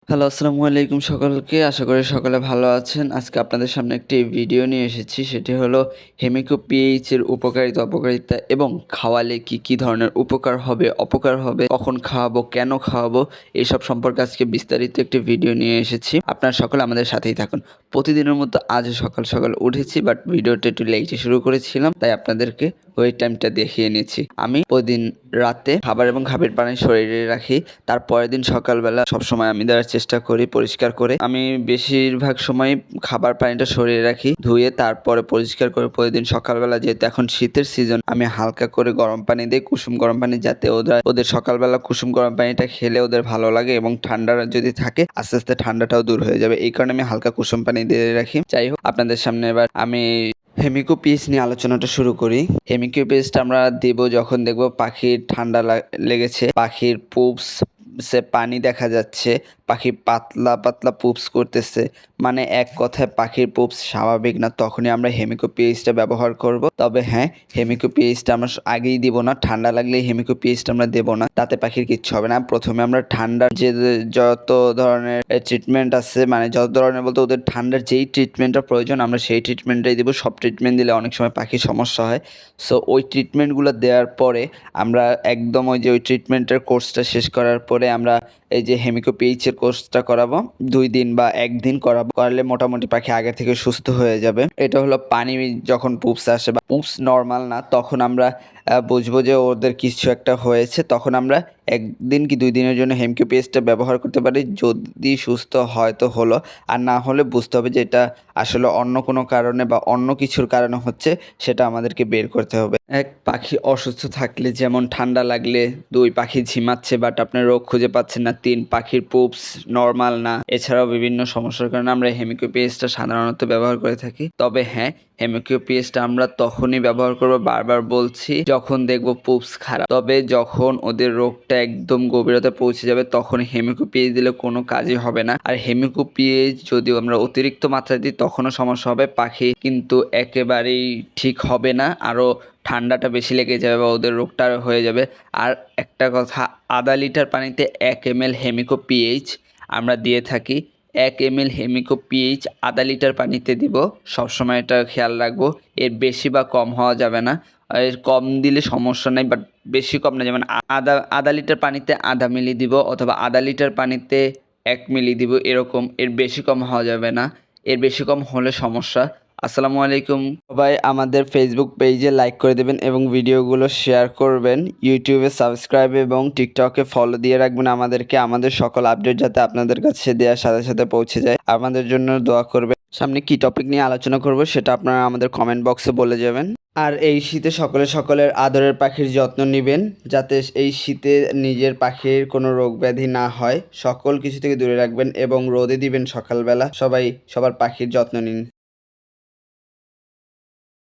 Hello, আসসালামু আলাইকুম সকলকে। আশা করি সকলে ভালো আছেন। আজকে আপনাদের সামনে একটি ভিডিও নিয়ে এসেছি। সেটি হলো হেমিকো পিএইচ এর উপকারিতা, অপকারিতা এবং খাওয়ালে কি ধরনের উপকার হবে, অপকার হবে, কখন খাওয়াবো, কেন খাওয়াবো, এসব সম্পর্কে আজকে বিস্তারিত একটি ভিডিও নিয়ে এসেছি। আপনারা সকলে আমাদের সাথেই থাকুন। প্রতিদিনের মতো আজও সকাল সকাল উঠেছি, বাট ভিডিওটা একটু লেটে শুরু করেছিলাম, তাই আপনাদেরকে ওয়েট টাইমটা দেখিয়ে নিয়েছি। আমি প্রতিদিন রাতে খাবার এবং খাবার পানি শরীরে রাখি। তার পরের দিন সকালবেলা সবসময় আমি দেওয়ার চেষ্টা করি পরিষ্কার করে। আমি বেশিরভাগ সময় খাবার পানিটা শরীরে রাখি, ধুয়ে তারপরে পরিষ্কার করে প্রতিদিন সকালবেলা, যেহেতু এখন শীতের সিজন, আমি হালকা করে গরম পানি দিই, কুসুম গরম পানি, যাতে ওদের সকালবেলা কুসুম গরম পানিটা খেলে ওদের ভালো লাগে এবং ঠান্ডা যদি থাকে আস্তে আস্তে ঠান্ডাটাও দূর হয়ে যাবে। এই কারণে আমি হালকা কুসুম পানি দিয়ে রাখি। যাই হোক, আপনাদের সামনে এবার আমি হেমিকো পিএইচ নিয়ে আলোচনাটা শুরু করি। হেমিকো পিএইচটা আমরা দেব যখন দেখব পাখির ঠান্ডা লেগেছে, পাখির পুপস সে পানি দেখা যাচ্ছে, পাখি পাতলা পাতলা পুপস করতেছে, মানে এক কথায় পাখির পুপস স্বাভাবিক না, তখনই আমরা হেমিকো পিএইচটা ব্যবহার করব। তবে হ্যাঁ, হেমিকো পিএইচটা আমরা আগেই দিব না, ঠান্ডা লাগলে হেমিকো পিএইচটা আমরা দেবো না, তাতে পাখির কিচ্ছু হবে না। প্রথমে আমরা ঠান্ডার যে যত ধরনের ট্রিটমেন্ট আছে, মানে যত ধরনের বলতে ওদের ঠান্ডার যেই ট্রিটমেন্টটা প্রয়োজন আমরা সেই ট্রিটমেন্টটাই দেবো। সব ট্রিটমেন্ট দিলে অনেক সময় পাখির সমস্যা হয়। সো ওই ট্রিটমেন্টগুলো দেওয়ার পরে আমরা একদম ওই ট্রিটমেন্টের কোর্সটা শেষ করার পরে আমরা এই যে হেমিকো পিএইচের কোর্সটা করাবো, 2 দিন বা 1 দিন করাবো। করলে মোটামুটি পাখি আগে থেকে সুস্থ হয়ে যাবে। এটা হলো পানি যখন পুপস আসে বা পুপস নর্মাল না, তখন আমরা বুঝবো যে ওদের কিছু একটা হয়েছে, তখন আমরা 1 দিন কি 2 দিনের জন্য হেমিকো পিএইচটা ব্যবহার করতে পারি। যদি সুস্থ হয় তো হলো, আর না হলে বুঝতে হবে যে এটা আসলে অন্য কোনো কারণে বা অন্য কিছুর কারণে হচ্ছে, সেটা আমাদেরকে বের করতে হবে। এক, পাখি অসুস্থ থাকলে, যেমন ঠান্ডা লাগলে। 2, পাখি ঝিমাচ্ছে বাট আপনার রোগ খুঁজে পাচ্ছেন না। 3, পাখির পুপস নর্মাল না। এছাড়াও বিভিন্ন সমস্যার কারণে আমরা হেমিকো পিএইচটা সাধারণত ব্যবহার করে থাকি। তবে হ্যাঁ, হেমিকো পিএইচটা আমরা তখনই ব্যবহার করব, বারবার বলছি, যখন দেখব পুপস খারাপ। তবে যখন ওদের রোগটা একদম গভীরতা পৌঁছে যাবে তখন হেমিকো পিএইচ দিলে কোনো কাজই হবে না। আর হেমিকো পিএইচ যদিও আমরা অতিরিক্ত মাত্রায় দিই তখনও সমস্যা হবে, পাখি কিন্তু একেবারেই ঠিক হবে না, আরও ঠান্ডাটা বেশি লেগে যাবে বা ওদের রোগটা হয়ে যাবে। আর একটা কথা, আধা লিটার পানিতে 1 ml হেমিকো পিএইচ আমরা দিয়ে থাকি। 1 ml হেমিকো পিএইচ আধা লিটার পানিতে দিব, সবসময় এটা খেয়াল রাখবো। এর বেশি বা কম হওয়া যাবে না। এর কম দিলে সমস্যা নেই, বাট বেশি কম না, যেমন আধা লিটার পানিতে আধা মিলি দিব, অথবা আধা লিটার পানিতে 1 মিলি দিব, এরকম। এর বেশি কম হওয়া যাবে না, এর বেশি কম হলে সমস্যা। আসসালামু আলাইকুম। সবাই আমাদের ফেসবুক পেজে লাইক করে দেবেন এবং ভিডিওগুলো শেয়ার করবেন। ইউটিউবে সাবস্ক্রাইব এবং টিকটকে ফলো দিয়ে রাখবেন আমাদেরকে। আমাদের সকল আপডেট যাতে আপনাদের কাছে দেওয়ার সাথে সাথে পৌঁছে যায়। আমাদের জন্য দোয়া করবেন। সামনে কি টপিক নিয়ে আলোচনা করব সেটা আপনারা আমাদের কমেন্ট বক্সে বলে যাবেন। আর এই শীতে সকলের আদরের পাখির যত্ন নেবেন, যাতে এই শীতে নিজের পাখির কোনো রোগ ব্যাধি না হয়। সকল কিছু থেকে দূরে রাখবেন এবং রোদে দিবেন সকালবেলা। সবাই সবার পাখির যত্ন নিন।